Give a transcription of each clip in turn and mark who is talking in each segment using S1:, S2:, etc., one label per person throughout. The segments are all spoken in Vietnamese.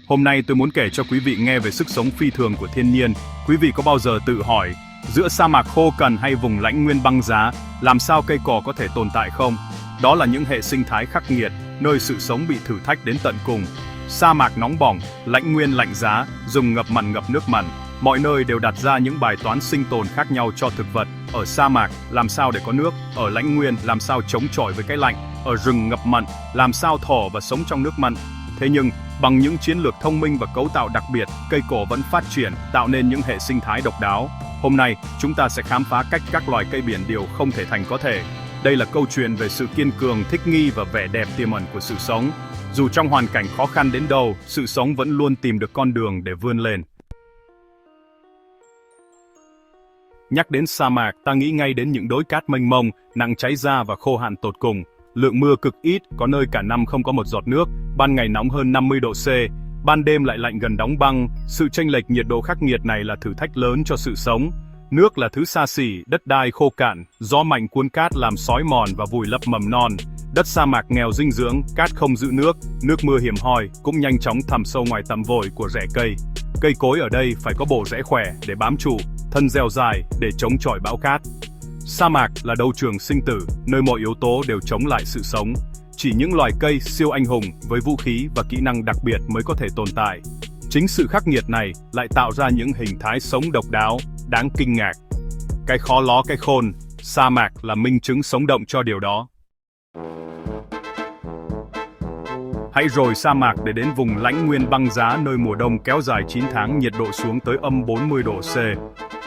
S1: Hôm nay tôi muốn kể cho quý vị nghe về sức sống phi thường của thiên nhiên. Quý vị có bao giờ tự hỏi, giữa sa mạc khô cằn hay vùng lãnh nguyên băng giá, làm sao cây cỏ có thể tồn tại không? Đó là những hệ sinh thái khắc nghiệt, nơi sự sống bị thử thách đến tận cùng. Sa mạc nóng bỏng, lãnh nguyên lạnh giá, rừng ngập mặn ngập nước mặn. Mọi nơi đều đặt ra những bài toán sinh tồn khác nhau cho thực vật. Ở sa mạc, làm sao để có nước? Ở lãnh nguyên, làm sao chống chọi với cái lạnh? Ở rừng ngập mặn, làm sao thỏ và sống trong nước mặn? Thế nhưng, bằng những chiến lược thông minh và cấu tạo đặc biệt, cây cỏ vẫn phát triển, tạo nên những hệ sinh thái độc đáo. Hôm nay, chúng ta sẽ khám phá cách các loài cây biển điều không thể thành có thể. Đây là câu chuyện về sự kiên cường, thích nghi và vẻ đẹp tiềm ẩn của sự sống. Dù trong hoàn cảnh khó khăn đến đâu, sự sống vẫn luôn tìm được con đường để vươn lên. Nhắc đến sa mạc, ta nghĩ ngay đến những đồi cát mênh mông, nặng cháy da và khô hạn tột cùng. Lượng mưa cực ít, có nơi cả năm không có một giọt nước, ban ngày nóng hơn 50 độ C, ban đêm lại lạnh gần đóng băng. Sự chênh lệch nhiệt độ khắc nghiệt này là thử thách lớn cho sự sống. Nước là thứ xa xỉ, đất đai khô cạn, gió mạnh cuốn cát làm xói mòn và vùi lấp mầm non. Đất sa mạc nghèo dinh dưỡng, cát không giữ nước mưa hiếm hoi cũng nhanh chóng thẩm sâu ngoài tầm vội của rễ cây. Cây cối ở đây phải có bộ rễ khỏe để bám trụ, thân dẻo dài để chống chọi bão cát. Sa mạc là đấu trường sinh tử, nơi mọi yếu tố đều chống lại sự sống. Chỉ những loài cây siêu anh hùng với vũ khí và kỹ năng đặc biệt mới có thể tồn tại. Chính sự khắc nghiệt này lại tạo ra những hình thái sống độc đáo, đáng kinh ngạc. Cái khó ló cái khôn, sa mạc là minh chứng sống động cho điều đó. Hãy rời sa mạc để đến vùng lãnh nguyên băng giá, nơi mùa đông kéo dài 9 tháng, nhiệt độ xuống tới âm 40 độ C.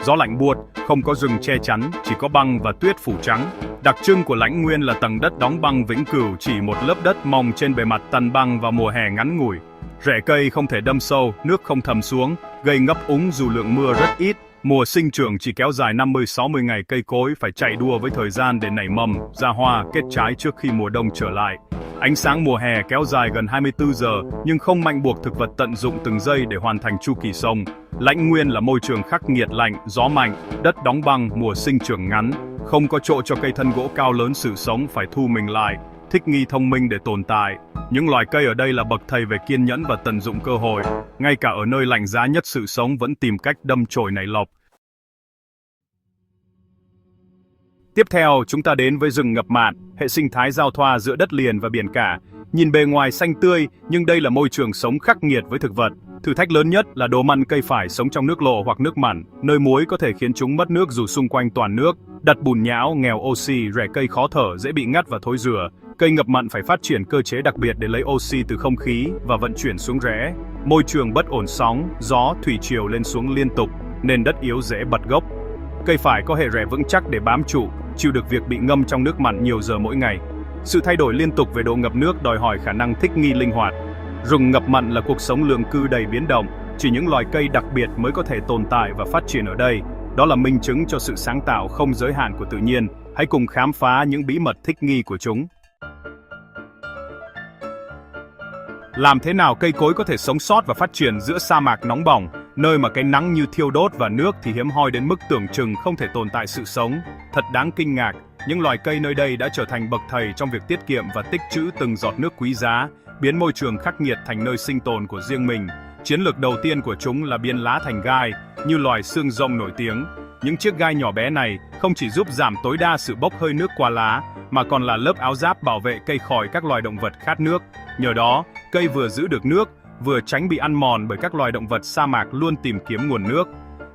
S1: Gió lạnh buốt, không có rừng che chắn, chỉ có băng và tuyết phủ trắng. Đặc trưng của lãnh nguyên là tầng đất đóng băng vĩnh cửu, chỉ một lớp đất mỏng trên bề mặt tàn băng vào mùa hè ngắn ngủi. Rễ cây không thể đâm sâu, nước không thấm xuống, gây ngập úng dù lượng mưa rất ít. Mùa sinh trưởng chỉ kéo dài 50-60 ngày, cây cối phải chạy đua với thời gian để nảy mầm, ra hoa, kết trái trước khi mùa đông trở lại. Ánh sáng mùa hè kéo dài gần 24 giờ, nhưng không mạnh buộc thực vật tận dụng từng giây để hoàn thành chu kỳ sống. Lãnh nguyên là môi trường khắc nghiệt, lạnh, gió mạnh, đất đóng băng, mùa sinh trưởng ngắn, không có chỗ cho cây thân gỗ cao lớn. Sự sống phải thu mình lại, thích nghi thông minh để tồn tại. Những loài cây ở đây là bậc thầy về kiên nhẫn và tận dụng cơ hội. Ngay cả ở nơi lạnh giá nhất, sự sống vẫn tìm cách đâm chồi nảy lộc. Tiếp theo, chúng ta đến với rừng ngập mặn, hệ sinh thái giao thoa giữa đất liền và biển cả. Nhìn bề ngoài xanh tươi, nhưng đây là môi trường sống khắc nghiệt với thực vật. Thử thách lớn nhất là đồ mặn cây phải sống trong nước lộ hoặc nước mặn, nơi muối có thể khiến chúng mất nước dù xung quanh toàn nước. Đất bùn nhão, nghèo oxy, rễ cây khó thở, dễ bị ngắt và thối rữa. Cây ngập mặn phải phát triển cơ chế đặc biệt để lấy oxy từ không khí và vận chuyển xuống rễ. Môi trường bất ổn, sóng, gió, thủy triều lên xuống liên tục, nên đất yếu dễ bật gốc. Cây phải có hệ rễ vững chắc để bám trụ, chịu được việc bị ngâm trong nước mặn nhiều giờ mỗi ngày. Sự thay đổi liên tục về độ ngập nước đòi hỏi khả năng thích nghi linh hoạt. Rừng ngập mặn là cuộc sống lưỡng cư đầy biến động, chỉ những loài cây đặc biệt mới có thể tồn tại và phát triển ở đây. Đó là minh chứng cho sự sáng tạo không giới hạn của tự nhiên. Hãy cùng khám phá những bí mật thích nghi của chúng. Làm thế nào cây cối có thể sống sót và phát triển giữa sa mạc nóng bỏng, nơi mà cái nắng như thiêu đốt và nước thì hiếm hoi đến mức tưởng chừng không thể tồn tại sự sống? Thật đáng kinh ngạc, những loài cây nơi đây đã trở thành bậc thầy trong việc tiết kiệm và tích trữ từng giọt nước quý giá, biến môi trường khắc nghiệt thành nơi sinh tồn của riêng mình. Chiến lược đầu tiên của chúng là biên lá thành gai, như loài xương rồng nổi tiếng. Những chiếc gai nhỏ bé này không chỉ giúp giảm tối đa sự bốc hơi nước qua lá, mà còn là lớp áo giáp bảo vệ cây khỏi các loài động vật khát nước. Nhờ đó, cây vừa giữ được nước, vừa tránh bị ăn mòn bởi các loài động vật sa mạc luôn tìm kiếm nguồn nước.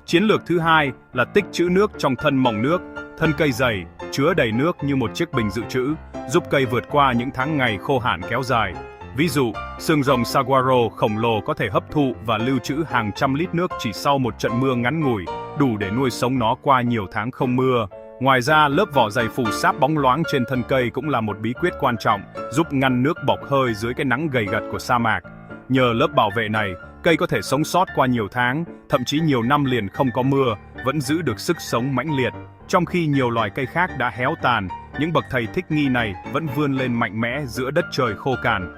S1: Chiến lược thứ hai là tích trữ nước trong thân mỏng nước. Thân cây dày, chứa đầy nước như một chiếc bình dự trữ, giúp cây vượt qua những tháng ngày khô hạn kéo dài. Ví dụ, xương rồng saguaro khổng lồ có thể hấp thụ và lưu trữ hàng trăm lít nước chỉ sau một trận mưa ngắn ngủi, đủ để nuôi sống nó qua nhiều tháng không mưa. Ngoài ra, lớp vỏ dày phủ sáp bóng loáng trên thân cây cũng là một bí quyết quan trọng, giúp ngăn nước bọc hơi dưới cái nắng gay gắt của sa mạc. Nhờ lớp bảo vệ này, cây có thể sống sót qua nhiều tháng, thậm chí nhiều năm liền không có mưa, vẫn giữ được sức sống mãnh liệt. Trong khi nhiều loài cây khác đã héo tàn, những bậc thầy thích nghi này vẫn vươn lên mạnh mẽ giữa đất trời khô cằn.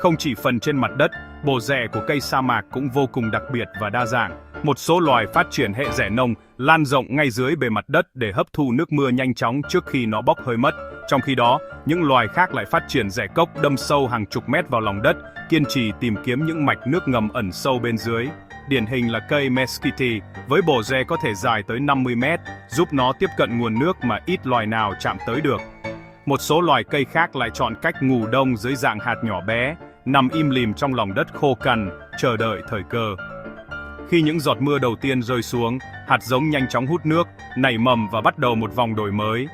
S1: Không chỉ phần trên mặt đất, bộ rễ của cây sa mạc cũng vô cùng đặc biệt và đa dạng. Một số loài phát triển hệ rễ nông, lan rộng ngay dưới bề mặt đất để hấp thụ nước mưa nhanh chóng trước khi nó bốc hơi mất. Trong khi đó, những loài khác lại phát triển rẽ cốc đâm sâu hàng chục mét vào lòng đất, kiên trì tìm kiếm những mạch nước ngầm ẩn sâu bên dưới. Điển hình là cây mesquite, với bộ rễ có thể dài tới 50 mét, giúp nó tiếp cận nguồn nước mà ít loài nào chạm tới được. Một số loài cây khác lại chọn cách ngủ đông dưới dạng hạt nhỏ bé, nằm im lìm trong lòng đất khô cằn, chờ đợi thời cơ. Khi những giọt mưa đầu tiên rơi xuống, hạt giống nhanh chóng hút nước, nảy mầm và bắt đầu một vòng đổi mới.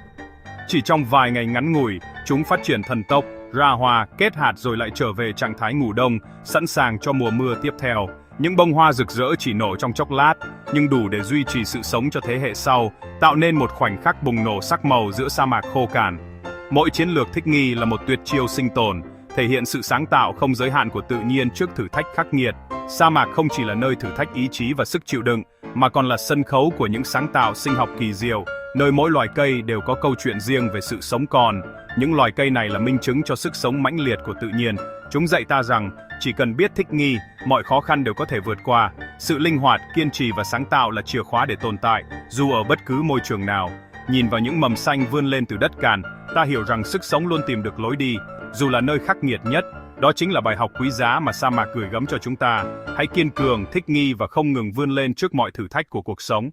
S1: Chỉ trong vài ngày ngắn ngủi, chúng phát triển thần tốc, ra hoa, kết hạt rồi lại trở về trạng thái ngủ đông, sẵn sàng cho mùa mưa tiếp theo. Những bông hoa rực rỡ chỉ nổ trong chốc lát, nhưng đủ để duy trì sự sống cho thế hệ sau, tạo nên một khoảnh khắc bùng nổ sắc màu giữa sa mạc khô cằn. Mỗi chiến lược thích nghi là một tuyệt chiêu sinh tồn, thể hiện sự sáng tạo không giới hạn của tự nhiên trước thử thách khắc nghiệt. Sa mạc không chỉ là nơi thử thách ý chí và sức chịu đựng, mà còn là sân khấu của những sáng tạo sinh học kỳ diệu, nơi mỗi loài cây đều có câu chuyện riêng về sự sống còn. Những loài cây này là minh chứng cho sức sống mãnh liệt của tự nhiên. Chúng dạy ta rằng, chỉ cần biết thích nghi, mọi khó khăn đều có thể vượt qua. Sự linh hoạt, kiên trì và sáng tạo là chìa khóa để tồn tại, dù ở bất cứ môi trường nào. Nhìn vào những mầm xanh vươn lên từ đất cằn, ta hiểu rằng sức sống luôn tìm được lối đi, dù là nơi khắc nghiệt nhất. Đó chính là bài học quý giá mà sa mạc gửi gắm cho chúng ta. Hãy kiên cường, thích nghi và không ngừng vươn lên trước mọi thử thách của cuộc sống.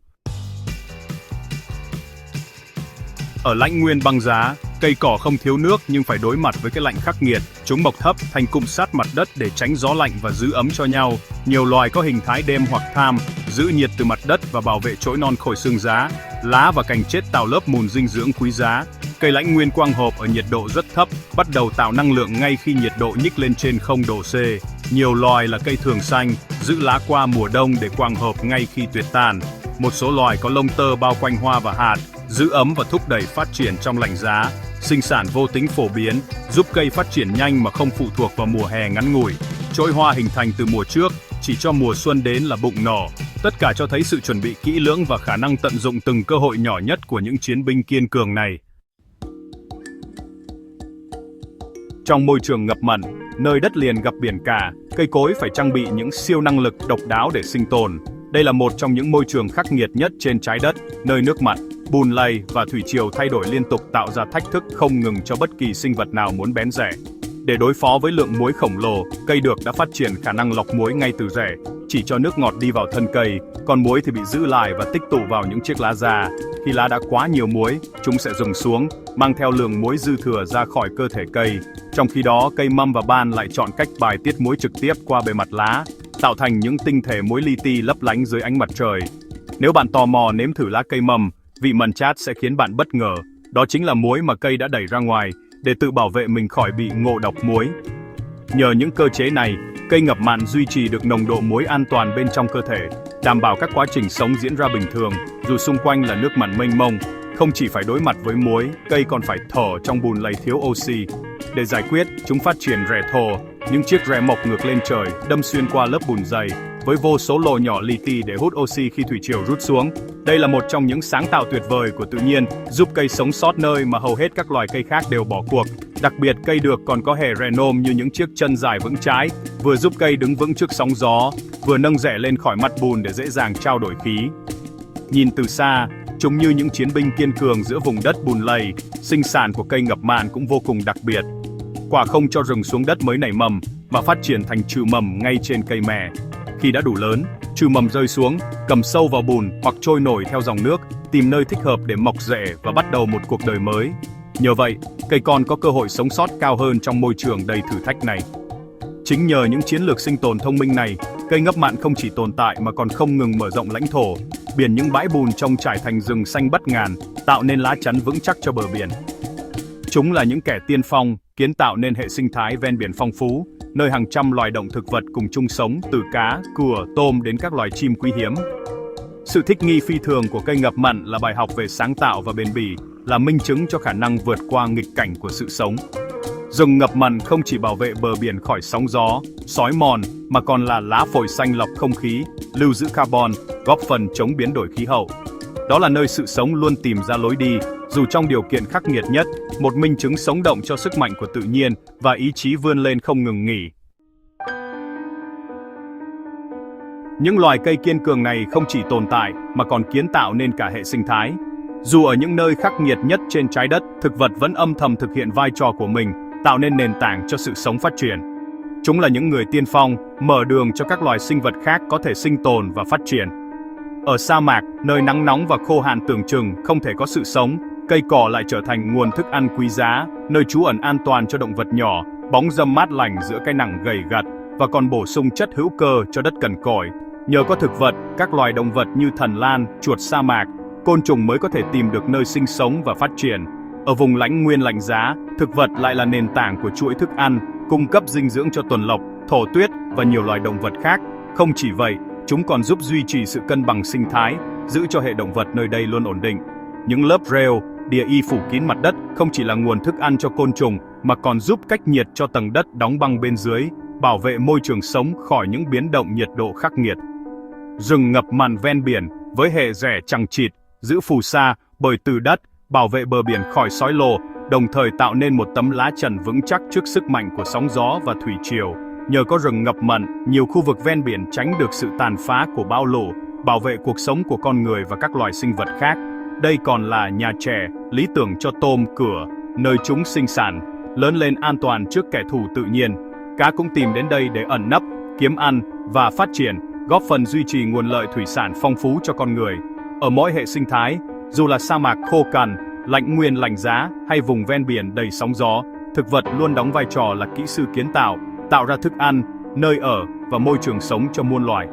S1: Ở lãnh nguyên băng giá, cây cỏ không thiếu nước nhưng phải đối mặt với cái lạnh khắc nghiệt. Chúng mọc thấp thành cụm sát mặt đất để tránh gió lạnh và giữ ấm cho nhau. Nhiều loài có hình thái đêm hoặc tham, giữ nhiệt từ mặt đất và bảo vệ chỗi non khỏi sương giá. Lá và cành chết tạo lớp mùn dinh dưỡng quý giá. Cây lãnh nguyên quang hợp ở nhiệt độ rất thấp, bắt đầu tạo năng lượng ngay khi nhiệt độ nhích lên trên 0 độ C. Nhiều loài là cây thường xanh, giữ lá qua mùa đông để quang hợp ngay khi tuyệt tàn. Một số loài có lông tơ bao quanh hoa và hạt, giữ ấm và thúc đẩy phát triển trong lạnh giá. Sinh sản vô tính phổ biến, giúp cây phát triển nhanh mà không phụ thuộc vào mùa hè ngắn ngủi. Chỗi hoa hình thành từ mùa trước, chỉ cho mùa xuân đến là bụng nở. Tất cả cho thấy sự chuẩn bị kỹ lưỡng và khả năng tận dụng từng cơ hội nhỏ nhất của những chiến binh kiên cường này. Trong môi trường ngập mặn, nơi đất liền gặp biển cả, cây cối phải trang bị những siêu năng lực độc đáo để sinh tồn. Đây là một trong những môi trường khắc nghiệt nhất trên trái đất, nơi nước mặn, bùn lầy và thủy triều thay đổi liên tục tạo ra thách thức không ngừng cho bất kỳ sinh vật nào muốn bén rễ. Để đối phó với lượng muối khổng lồ, cây được đã phát triển khả năng lọc muối ngay từ rễ, chỉ cho nước ngọt đi vào thân cây, còn muối thì bị giữ lại và tích tụ vào những chiếc lá già. Khi lá đã quá nhiều muối, chúng sẽ rụng xuống, mang theo lượng muối dư thừa ra khỏi cơ thể cây. Trong khi đó, cây mâm và ban lại chọn cách bài tiết muối trực tiếp qua bề mặt lá, tạo thành những tinh thể muối li ti lấp lánh dưới ánh mặt trời. Nếu bạn tò mò nếm thử lá cây mâm, vị mần chát sẽ khiến bạn bất ngờ. Đó chính là muối mà cây đã đẩy ra ngoài để tự bảo vệ mình khỏi bị ngộ độc muối. Nhờ những cơ chế này, cây ngập mặn duy trì được nồng độ muối an toàn bên trong cơ thể, đảm bảo các quá trình sống diễn ra bình thường, dù xung quanh là nước mặn mênh mông. Không chỉ phải đối mặt với muối, cây còn phải thở trong bùn lầy thiếu oxy. Để giải quyết, chúng phát triển rễ thổ, những chiếc rễ mọc ngược lên trời, đâm xuyên qua lớp bùn dày, với vô số lỗ nhỏ li ti để hút oxy khi thủy triều rút xuống. Đây là một trong những sáng tạo tuyệt vời của tự nhiên, giúp cây sống sót nơi mà hầu hết các loài cây khác đều bỏ cuộc. Đặc biệt, cây được còn có hệ rhenome như những chiếc chân dài vững chãi, vừa giúp cây đứng vững trước sóng gió, vừa nâng rễ lên khỏi mặt bùn để dễ dàng trao đổi khí. Nhìn từ xa, chúng như những chiến binh kiên cường giữa vùng đất bùn lầy. Sinh sản của cây ngập mặn cũng vô cùng đặc biệt. Quả không cho rừng xuống đất mới nảy mầm, mà phát triển thành trừ mầm ngay trên cây mẹ. Khi đã đủ lớn, trừ mầm rơi xuống, cầm sâu vào bùn hoặc trôi nổi theo dòng nước, tìm nơi thích hợp để mọc rễ và bắt đầu một cuộc đời mới. Nhờ vậy, cây con có cơ hội sống sót cao hơn trong môi trường đầy thử thách này. Chính nhờ những chiến lược sinh tồn thông minh này, cây ngập mặn không chỉ tồn tại mà còn không ngừng mở rộng lãnh thổ, biển những bãi bùn trông trải thành rừng xanh bát ngàn, tạo nên lá chắn vững chắc cho bờ biển. Chúng là những kẻ tiên phong, kiến tạo nên hệ sinh thái ven biển phong phú, nơi hàng trăm loài động thực vật cùng chung sống, từ cá, cua, tôm đến các loài chim quý hiếm. Sự thích nghi phi thường của cây ngập mặn là bài học về sáng tạo và bền bỉ, là minh chứng cho khả năng vượt qua nghịch cảnh của sự sống. Rừng ngập mặn không chỉ bảo vệ bờ biển khỏi sóng gió, xói mòn, mà còn là lá phổi xanh lọc không khí, lưu giữ carbon, góp phần chống biến đổi khí hậu. Đó là nơi sự sống luôn tìm ra lối đi, dù trong điều kiện khắc nghiệt nhất, một minh chứng sống động cho sức mạnh của tự nhiên và ý chí vươn lên không ngừng nghỉ. Những loài cây kiên cường này không chỉ tồn tại mà còn kiến tạo nên cả hệ sinh thái. Dù ở những nơi khắc nghiệt nhất trên trái đất, thực vật vẫn âm thầm thực hiện vai trò của mình, tạo nên nền tảng cho sự sống phát triển. Chúng là những người tiên phong, mở đường cho các loài sinh vật khác có thể sinh tồn và phát triển. Ở sa mạc, nơi nắng nóng và khô hạn tưởng chừng không thể có sự sống, cây cỏ lại trở thành nguồn thức ăn quý giá, nơi trú ẩn an toàn cho động vật nhỏ, bóng râm mát lành giữa cái nắng gầy gặt, và còn bổ sung chất hữu cơ cho đất cằn cỗi. Nhờ có thực vật, các loài động vật như thần lan, chuột sa mạc, côn trùng mới có thể tìm được nơi sinh sống và phát triển. Ở vùng lãnh nguyên lạnh giá, thực vật lại là nền tảng của chuỗi thức ăn, cung cấp dinh dưỡng cho tuần lộc, thổ tuyết và nhiều loài động vật khác. Không chỉ vậy, chúng còn giúp duy trì sự cân bằng sinh thái, giữ cho hệ động vật nơi đây luôn ổn định. Những lớp rêu, địa y phủ kín mặt đất không chỉ là nguồn thức ăn cho côn trùng mà còn giúp cách nhiệt cho tầng đất đóng băng bên dưới, bảo vệ môi trường sống khỏi những biến động nhiệt độ khắc nghiệt. Rừng ngập mặn ven biển với hệ rẽ chằng chịt, giữ phù sa bởi từ đất, bảo vệ bờ biển khỏi xói lồ, đồng thời tạo nên một tấm lá chắn vững chắc trước sức mạnh của sóng gió và thủy triều. Nhờ có rừng ngập mặn, nhiều khu vực ven biển tránh được sự tàn phá của bão lũ, bảo vệ cuộc sống của con người và các loài sinh vật khác. Đây còn là nhà chè, lý tưởng cho tôm, cửa, nơi chúng sinh sản, lớn lên an toàn trước kẻ thù tự nhiên. Cá cũng tìm đến đây để ẩn nấp, kiếm ăn và phát triển, góp phần duy trì nguồn lợi thủy sản phong phú cho con người. Ở mỗi hệ sinh thái, dù là sa mạc khô cằn, lãnh nguyên lạnh giá hay vùng ven biển đầy sóng gió, thực vật luôn đóng vai trò là kỹ sư kiến tạo, tạo ra thức ăn, nơi ở và môi trường sống cho muôn loài.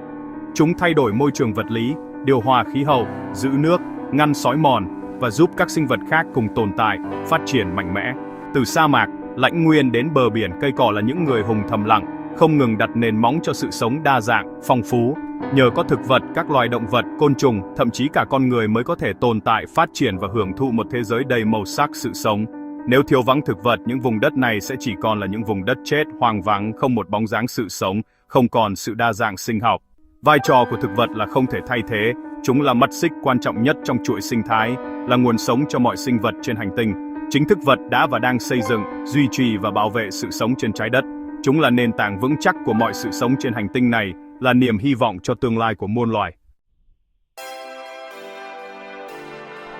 S1: Chúng thay đổi môi trường vật lý, điều hòa khí hậu, giữ nước, ngăn xói mòn và giúp các sinh vật khác cùng tồn tại, phát triển mạnh mẽ. Từ sa mạc, lãnh nguyên đến bờ biển, cây cỏ là những người hùng thầm lặng, không ngừng đặt nền móng cho sự sống đa dạng, phong phú. Nhờ có thực vật, các loài động vật, côn trùng, thậm chí cả con người mới có thể tồn tại, phát triển và hưởng thụ một thế giới đầy màu sắc sự sống. Nếu thiếu vắng thực vật, những vùng đất này sẽ chỉ còn là những vùng đất chết, hoang vắng, không một bóng dáng sự sống, không còn sự đa dạng sinh học. Vai trò của thực vật là không thể thay thế, chúng là mắt xích quan trọng nhất trong chuỗi sinh thái, là nguồn sống cho mọi sinh vật trên hành tinh. Chính thực vật đã và đang xây dựng, duy trì và bảo vệ sự sống trên trái đất. Chúng là nền tảng vững chắc của mọi sự sống trên hành tinh này, là niềm hy vọng cho tương lai của muôn loài.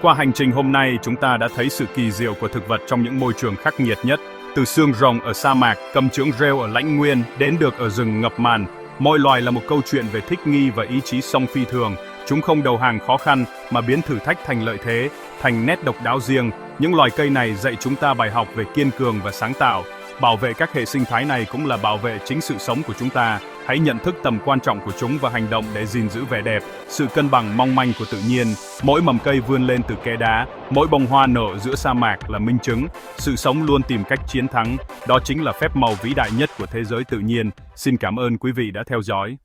S1: Qua hành trình hôm nay, chúng ta đã thấy sự kỳ diệu của thực vật trong những môi trường khắc nghiệt nhất. Từ xương rồng ở sa mạc, cầm chưởng rêu ở lãnh nguyên, đến được ở rừng ngập màn. Mỗi loài là một câu chuyện về thích nghi và ý chí song phi thường. Chúng không đầu hàng khó khăn, mà biến thử thách thành lợi thế, thành nét độc đáo riêng. Những loài cây này dạy chúng ta bài học về kiên cường và sáng tạo. Bảo vệ các hệ sinh thái này cũng là bảo vệ chính sự sống của chúng ta. Hãy nhận thức tầm quan trọng của chúng và hành động để gìn giữ vẻ đẹp, sự cân bằng mong manh của tự nhiên. Mỗi mầm cây vươn lên từ kẽ đá, mỗi bông hoa nở giữa sa mạc là minh chứng. Sự sống luôn tìm cách chiến thắng. Đó chính là phép màu vĩ đại nhất của thế giới tự nhiên. Xin cảm ơn quý vị đã theo dõi.